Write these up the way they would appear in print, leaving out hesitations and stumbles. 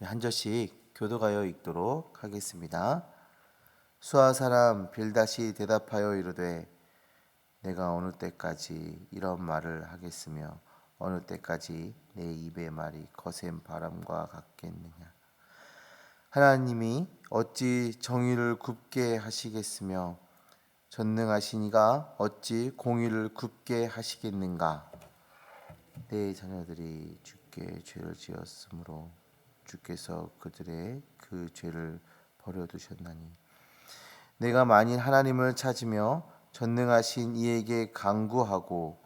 한 절씩 교도하여 읽도록 하겠습니다. 수아 사람 빌닷이 대답하여 이르되 내가 어느 때까지 이런 말을 하겠으며 어느 때까지 내 입의 말이 거센 바람과 같겠느냐. 하나님이 어찌 정의를 굽게 하시겠으며 전능하시니가 어찌 공의를 굽게 하시겠는가. 내 자녀들이 주께 죄를 지었으므로 주께서 그들의 그 죄를 버려두셨나니 내가 만일 하나님을 찾으며 전능하신 이에게 간구하고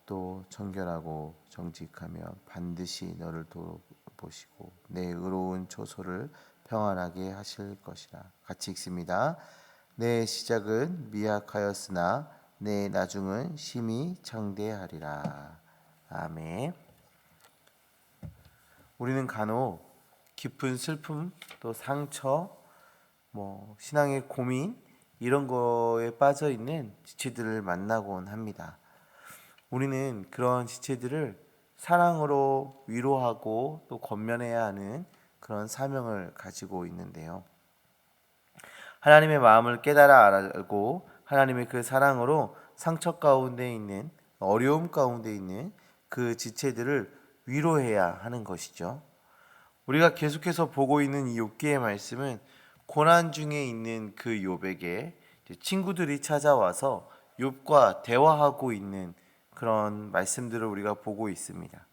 또 정결하고 정직하며 반드시 너를 돌보시고 내 의로운 초소를 평안하게 하실 것이라. 같이 읽습니다. 내 시작은 미약하였으나 내 나중은 심히 창대하리라. 아멘. 우리는 간혹 깊은 슬픔 또 상처 신앙의 고민 이런 거에 빠져 있는 지체들을 만나곤 합니다. 우리는 그런 지체들을 사랑으로 위로하고 또 권면해야 하는 그런 사명을 가지고 있는데요. 하나님의 마음을 깨달아 알고 하나님의 그 사랑으로 상처 가운데 있는 어려움 가운데 있는 그 지체들을 위로해야 하는 것이죠. 우리가 계속해서 보고 있는 이 욥기의 말씀은 고난 중에 있는 그 욥에게 친구들이 찾아와서 욥과 대화하고 있는 그런 말씀들을 우리가 보고 있습니다.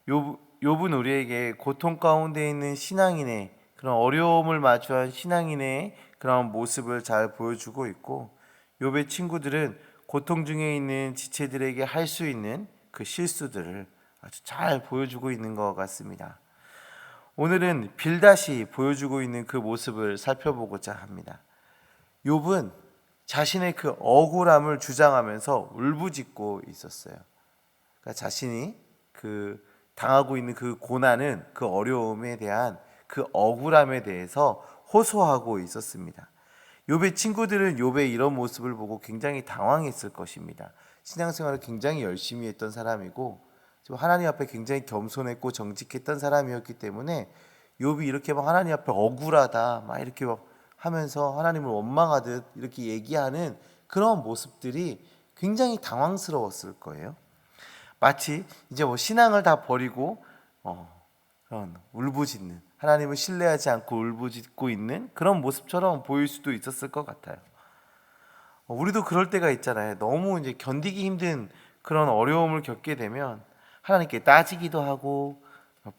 욥은 우리에게 고통 가운데 있는 신앙인의 그런 어려움을 마주한 신앙인의 그런 모습을 잘 보여주고 있고, 욥의 친구들은 고통 중에 있는 지체들에게 할 수 있는 그 실수들을 아주 잘 보여주고 있는 것 같습니다. 오늘은 빌닷이 보여주고 있는 그 모습을 살펴보고자 합니다. 욥은 자신의 그 억울함을 주장하면서 울부짖고 있었어요. 그러니까 자신이 그 당하고 있는 그 고난은 그 어려움에 대한 그 억울함에 대해서 호소하고 있었습니다. 욥의 친구들은 욥의 이런 모습을 보고 굉장히 당황했을 것입니다. 신앙생활을 굉장히 열심히 했던 사람이고 하나님 앞에 굉장히 겸손했고 정직했던 사람이었기 때문에 욥이 이렇게 막 하나님 앞에 억울하다 막 이렇게 막 하면서 하나님을 원망하듯 이렇게 얘기하는 그런 모습들이 굉장히 당황스러웠을 거예요. 마치 이제 신앙을 다 버리고 그런 울부짖는, 하나님을 신뢰하지 않고 울부짖고 있는 그런 모습처럼 보일 수도 있었을 것 같아요. 우리도 그럴 때가 있잖아요. 너무 이제 견디기 힘든 그런 어려움을 겪게 되면 하나님께 따지기도 하고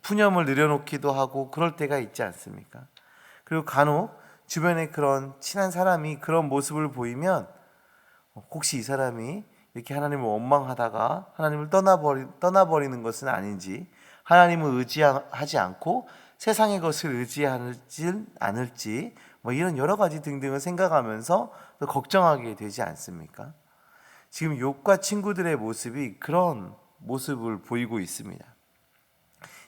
푸념을 늘여놓기도 하고 그럴 때가 있지 않습니까? 그리고 간혹 주변에 그런 친한 사람이 그런 모습을 보이면 혹시 이 사람이 이렇게 하나님을 원망하다가 하나님을 떠나버리는 것은 아닌지, 하나님을 의지하지 않고 세상의 것을 의지하지 않을지 이런 여러 가지 등등을 생각하면서 걱정하게 되지 않습니까? 지금 욥과 친구들의 모습이 그런 모습을 보이고 있습니다.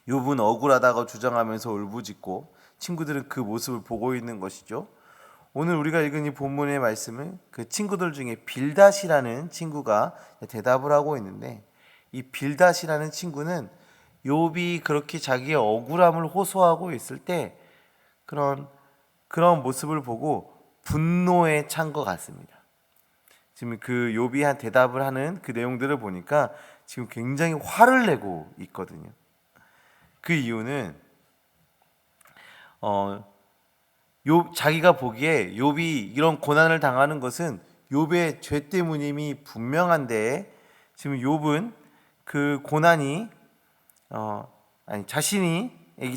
욥은 억울하다고 주장하면서 울부짖고 친구들은 그 모습을 보고 있는 것이죠. 오늘 우리가 읽은 이 본문의 말씀은 그 친구들 중에 빌닷이라는 친구가 대답을 하고 있는데, 이 빌닷이라는 친구는 욥이 그렇게 자기의 억울함을 호소하고 있을 때 그런 모습을 보고 분노에 찬 것 같습니다. 지금 그 욥이 한 대답을 하는 그 내용들을 보니까 지금 굉장히 화를 내고 있거든요. 그 이유는 자기가 보기에 욥이 이런 고난을 당하는 것은 욥의 죄 때문임이 분명한데, 지금 욥은 그 고난이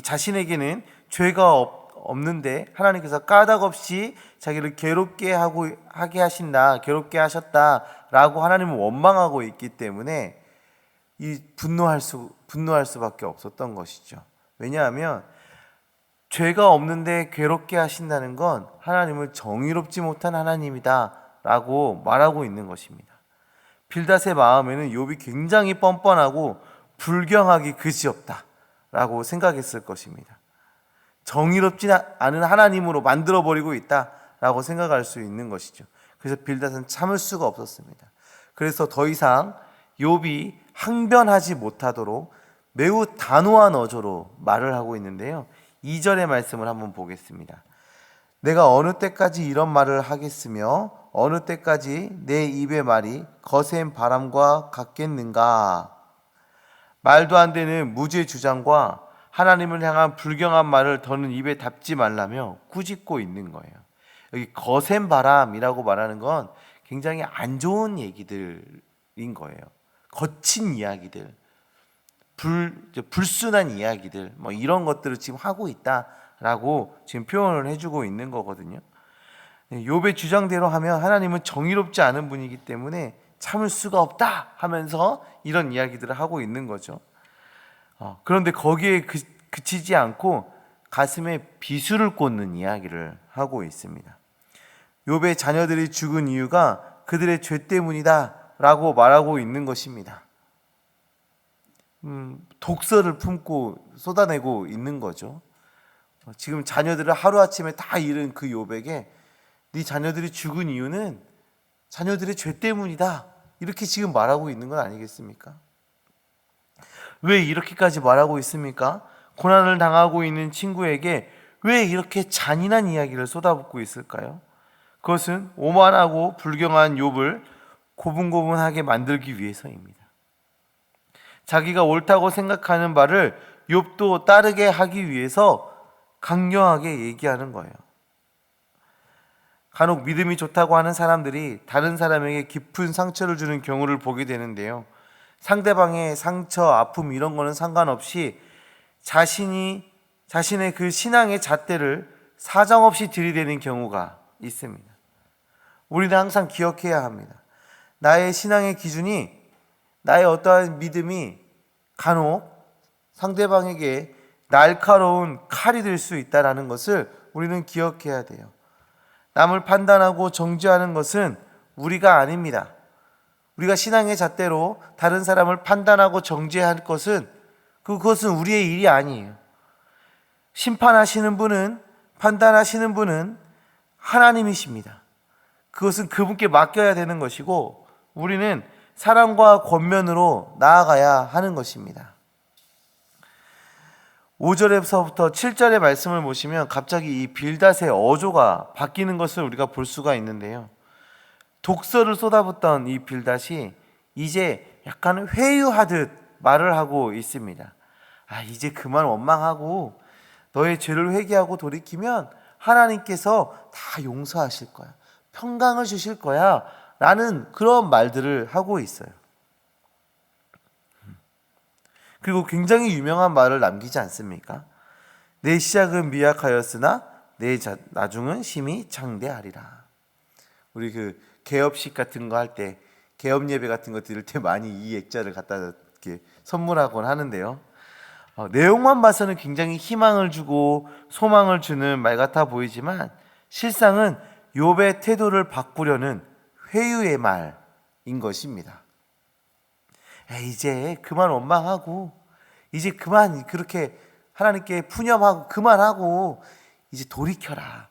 자신에게는 죄가 없는데 하나님께서 까닭없이 자기를 괴롭게 하게 하셨다라고 하나님을 원망하고 있기 때문에 분노할 수밖에 없었던 것이죠. 왜냐하면 죄가 없는데 괴롭게 하신다는 건 하나님을 정의롭지 못한 하나님이다라고 말하고 있는 것입니다. 빌닷의 마음에는 욥이 굉장히 뻔뻔하고 불경하기 그지없다라고 생각했을 것입니다. 정의롭지 않은 하나님으로 만들어버리고 있다라고 생각할 수 있는 것이죠. 그래서 빌닷은 참을 수가 없었습니다. 그래서 더 이상 욥이 항변하지 못하도록 매우 단호한 어조로 말을 하고 있는데요. 2절의 말씀을 한번 보겠습니다. 내가 어느 때까지 이런 말을 하겠으며 어느 때까지 내 입의 말이 거센 바람과 같겠는가. 말도 안 되는 무죄 주장과 하나님을 향한 불경한 말을 더는 입에 담지 말라며 꾸짖고 있는 거예요. 여기 거센 바람이라고 말하는 건 굉장히 안 좋은 얘기들인 거예요. 거친 이야기들, 불순한 이야기들, 뭐 이런 것들을 지금 하고 있다라고 지금 표현을 해주고 있는 거거든요. 욥의 주장대로 하면 하나님은 정의롭지 않은 분이기 때문에 참을 수가 없다 하면서 이런 이야기들을 하고 있는 거죠. 그런데 거기에 그치지 않고 가슴에 비수를 꽂는 이야기를 하고 있습니다. 욥의 자녀들이 죽은 이유가 그들의 죄 때문이다 라고 말하고 있는 것입니다. 독서를 품고 쏟아내고 있는 거죠. 지금 자녀들을 하루아침에 다 잃은 그 욥에게 네 자녀들이 죽은 이유는 자녀들의 죄 때문이다 이렇게 지금 말하고 있는 건 아니겠습니까? 왜 이렇게까지 말하고 있습니까? 고난을 당하고 있는 친구에게 왜 이렇게 잔인한 이야기를 쏟아붓고 있을까요? 그것은 오만하고 불경한 욥을 고분고분하게 만들기 위해서입니다. 자기가 옳다고 생각하는 바를 욥도 따르게 하기 위해서 강경하게 얘기하는 거예요. 간혹 믿음이 좋다고 하는 사람들이 다른 사람에게 깊은 상처를 주는 경우를 보게 되는데요. 상대방의 상처, 아픔 이런 거는 상관없이 자신의 그 신앙의 잣대를 사정없이 들이대는 경우가 있습니다. 우리는 항상 기억해야 합니다. 나의 신앙의 기준이, 나의 어떠한 믿음이 간혹 상대방에게 날카로운 칼이 될 수 있다는 것을 우리는 기억해야 돼요. 남을 판단하고 정죄하는 것은 우리가 아닙니다. 우리가 신앙의 잣대로 다른 사람을 판단하고 정죄할 것은 그것은 우리의 일이 아니에요. 심판하시는 분은, 판단하시는 분은 하나님이십니다. 그것은 그분께 맡겨야 되는 것이고 우리는 사랑과 권면으로 나아가야 하는 것입니다. 5절에서부터 7절의 말씀을 보시면 갑자기 이 빌닷의 어조가 바뀌는 것을 우리가 볼 수가 있는데요. 독서를 쏟아붓던 이 빌닷이 이제 약간 회유하듯 말을 하고 있습니다. 이제 그만 원망하고 너의 죄를 회개하고 돌이키면 하나님께서 다 용서하실 거야. 평강을 주실 거야. 라는 그런 말들을 하고 있어요. 그리고 굉장히 유명한 말을 남기지 않습니까? 내 시작은 미약하였으나 내 나중은 심히 창대하리라. 우리 그 개업식 같은 거 할 때, 개업 예배 같은 거 드릴 때 많이 이 액자를 갖다 이렇게 선물하곤 하는데요. 내용만 봐서는 굉장히 희망을 주고 소망을 주는 말 같아 보이지만 실상은 욥의 태도를 바꾸려는 회유의 말인 것입니다. 이제 그만 원망하고 이제 그만 그렇게 하나님께 푸념하고 그만하고 이제 돌이켜라.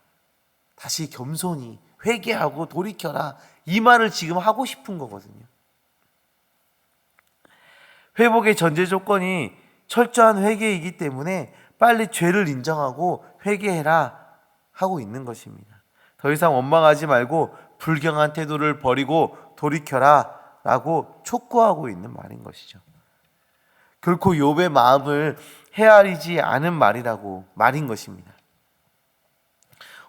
다시 겸손히 회개하고 돌이켜라. 이 말을 지금 하고 싶은 거거든요. 회복의 전제 조건이 철저한 회개이기 때문에 빨리 죄를 인정하고 회개해라 하고 있는 것입니다. 더 이상 원망하지 말고 불경한 태도를 버리고 돌이켜라 라고 촉구하고 있는 말인 것이죠. 결코 욥의 마음을 헤아리지 않은 말인 것입니다.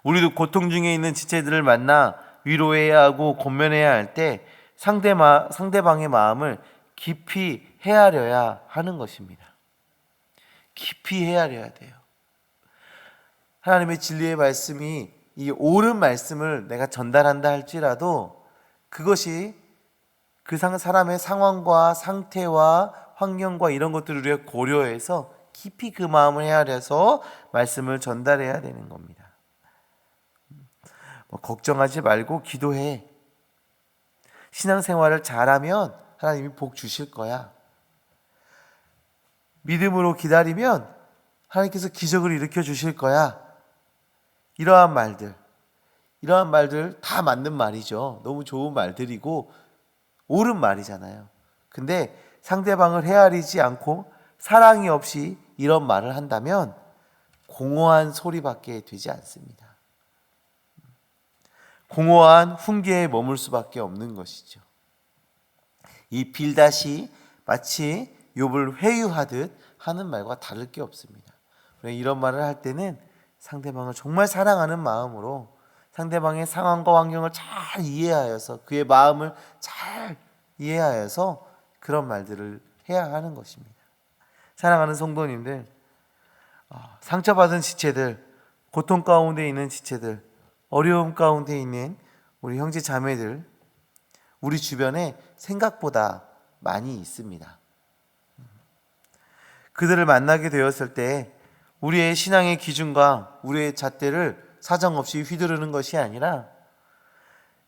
우리도 고통 중에 있는 지체들을 만나 위로해야 하고 권면해야 할 때 상대방의 마음을 깊이 헤아려야 하는 것입니다. 깊이 헤아려야 돼요. 하나님의 진리의 말씀이 이 옳은 말씀을 내가 전달한다 할지라도 그것이 그 사람의 상황과 상태와 환경과 이런 것들을 우리가 고려해서 깊이 그 마음을 헤아려서 말씀을 전달해야 되는 겁니다. 걱정하지 말고 기도해. 신앙생활을 잘하면 하나님이 복 주실 거야. 믿음으로 기다리면 하나님께서 기적을 일으켜 주실 거야. 이러한 말들 다 맞는 말이죠. 너무 좋은 말들이고 옳은 말이잖아요. 근데 상대방을 헤아리지 않고 사랑이 없이 이런 말을 한다면 공허한 소리밖에 되지 않습니다. 공허한 훈계에 머물 수밖에 없는 것이죠. 이 빌닷이 마치 욥을 회유하듯 하는 말과 다를 게 없습니다. 이런 말을 할 때는 상대방을 정말 사랑하는 마음으로 상대방의 상황과 환경을 잘 이해하여서 그의 마음을 잘 이해하여서 그런 말들을 해야 하는 것입니다. 사랑하는 성도님들, 상처받은 지체들, 고통 가운데 있는 지체들, 어려움 가운데 있는 우리 형제 자매들, 우리 주변에 생각보다 많이 있습니다. 그들을 만나게 되었을 때 우리의 신앙의 기준과 우리의 잣대를 사정없이 휘두르는 것이 아니라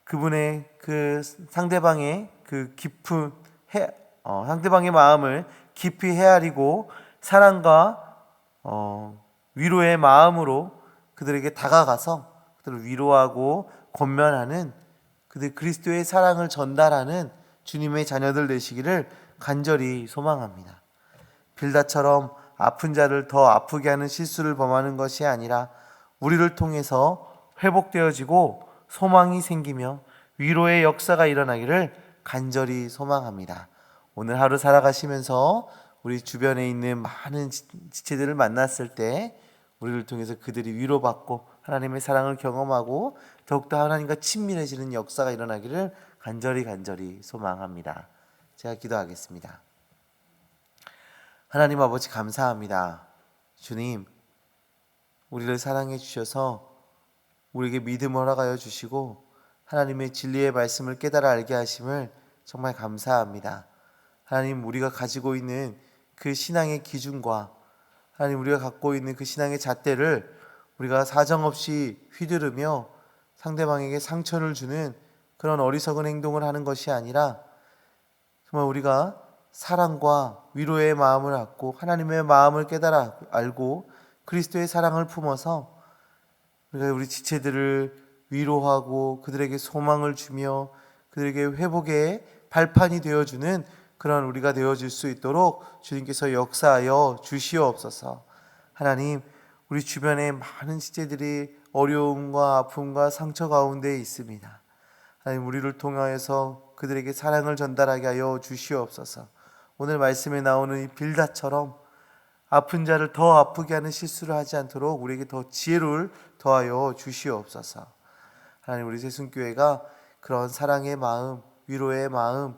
그분의 그 상대방의 그 깊은 상대방의 마음을 깊이 헤아리고 사랑과 위로의 마음으로 그들에게 다가가서 그들을 위로하고 권면하는 그들 그리스도의 사랑을 전달하는 주님의 자녀들 되시기를 간절히 소망합니다. 빌닷처럼 아픈 자를 더 아프게 하는 실수를 범하는 것이 아니라 우리를 통해서 회복되어지고 소망이 생기며 위로의 역사가 일어나기를 간절히 소망합니다. 오늘 하루 살아가시면서 우리 주변에 있는 많은 지체들을 만났을 때 우리를 통해서 그들이 위로받고 하나님의 사랑을 경험하고 더욱더 하나님과 친밀해지는 역사가 일어나기를 간절히 소망합니다. 제가 기도하겠습니다. 하나님 아버지 감사합니다. 주님, 우리를 사랑해 주셔서 우리에게 믿음을 허락하여 주시고 하나님의 진리의 말씀을 깨달아 알게 하심을 정말 감사합니다. 하나님, 우리가 가지고 있는 그 신앙의 기준과 하나님 우리가 갖고 있는 그 신앙의 잣대를 우리가 사정없이 휘두르며 상대방에게 상처를 주는 그런 어리석은 행동을 하는 것이 아니라 정말 우리가 사랑과 위로의 마음을 갖고 하나님의 마음을 깨달아 알고 그리스도의 사랑을 품어서 우리가 우리 지체들을 위로하고 그들에게 소망을 주며 그들에게 회복의 발판이 되어주는 그런 우리가 되어줄 수 있도록 주님께서 역사하여 주시옵소서. 하나님, 우리 주변에 많은 지체들이 어려움과 아픔과 상처 가운데 있습니다. 하나님, 우리를 통하여서 그들에게 사랑을 전달하게 하여 주시옵소서. 오늘 말씀에 나오는 이 빌닷처럼 아픈 자를 더 아프게 하는 실수를 하지 않도록 우리에게 더 지혜를 더하여 주시옵소서. 하나님, 우리 새순교회가 그런 사랑의 마음, 위로의 마음,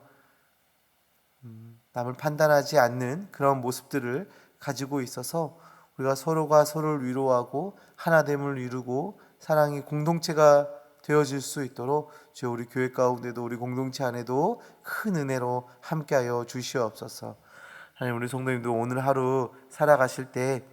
남을 판단하지 않는 그런 모습들을 가지고 있어서 우리가 서로가 서로를 위로하고 하나됨을 이루고 사랑이 공동체가 되어질 수 있도록 주여 우리 교회 가운데도 우리 공동체 안에도 큰 은혜로 함께하여 주시옵소서. 하나님, 우리 성도님도 오늘 하루 살아가실 때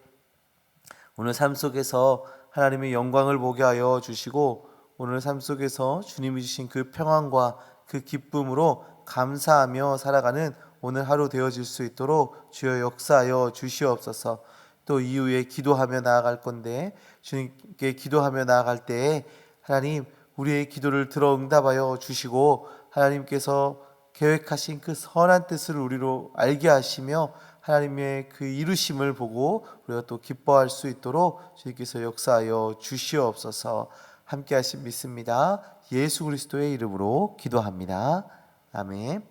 오늘 삶 속에서 하나님의 영광을 보게 하여 주시고 오늘 삶 속에서 주님이 주신 그 평안과 그 기쁨으로 감사하며 살아가는 오늘 하루 되어질 수 있도록 주여 역사하여 주시옵소서. 또 이후에 기도하며 나아갈 건데 주님께 기도하며 나아갈 때에 하나님 우리의 기도를 들어 응답하여 주시고 하나님께서 계획하신 그 선한 뜻을 우리로 알게 하시며 하나님의 그 이루심을 보고 우리가 또 기뻐할 수 있도록 주님께서 역사하여 주시옵소서. 함께 하신 믿습니다. 예수 그리스도의 이름으로 기도합니다. 아멘.